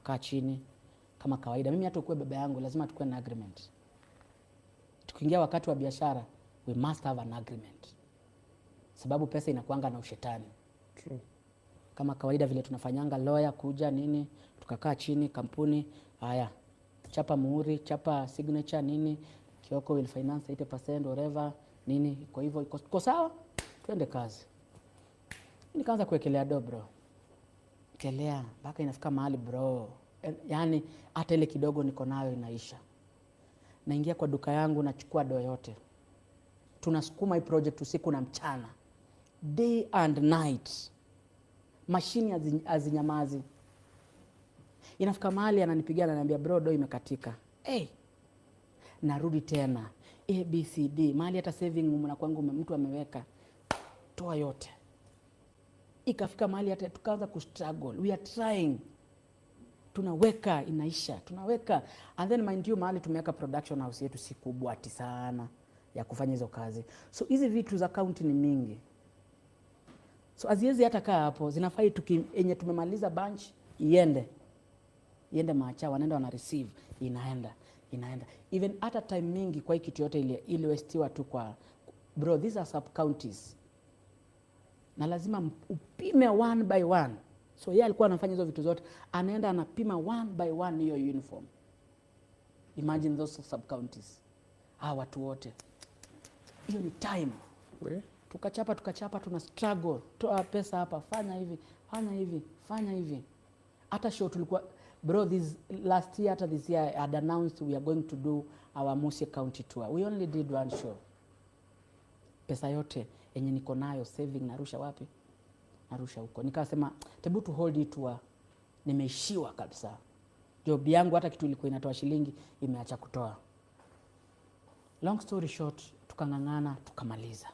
tukakaa chini kama kawaida. Mimi hata ukue baba yangu lazima tukue na agreement. Tukiingia wakati wa biashara, we must have an agreement. Sababu pesa inakuanga na ushetani. True. Kama kawaida vile tunafanyanga lawyer kuja nini, tukakaa chini kampuni, haya chapa muhuri, chapa signature nini, Kioko will finance 80% whatever nini, kwa hivyo iko sawa, twende kazi. Nikaanza kuwekelea do bro. Kelea mpaka inafika mahali bro. Yaani hata ile kidogo niko nayo inaisha. Naingia kwa duka yangu nachukua do yote. Tunasukuma hii project usiku na mchana. Day and night. Mashini hazinyamazi. Inafika mahali ananipigia ananiambia bro do imekatika. Narudi tena. ABCD. Mahali hata saving na kwangu mtu ameweka. Toa yote. Ikafika mahali hata tukaanza kustruggle. We are trying. Tunaweka inaisha. Tunaweka. And then mind you mahali tumeweka production house yetu si kubwa ati sana ya kufanya hizo kazi. So hizi vitu za county ni mingi. So aziezi hata kaa hapo. Zinafai enye tumemaliza bunch iende maacha wanaenda wana receive inaenda. Even hata time mingi kwa hii kitu yote ile westiwa tu kwa bro these are sub counties. Na lazima upime one by one. So yeye alikuwa anafanya hizo vitu zote, anaenda anapima one by one hiyo uniform. Imagine those sub counties. Watu wote. Hiyo ni time. Tukachapa tuna struggle. Toa pesa hapa, fanya hivi. Hata show tulikuwa bro this last year hata this year I had announced we are going to do our Musi County tour. We only did one show. Pesa yote yenye niko nayo saving narusha wapi? Narusha huko. Nikasema tebu to hold it tour. Nimeishiwa kabisa. Job yangu hata kitu ilikuwa inatoa shilingi imeacha kutoa. Long story short, tukangangana tukamaliza.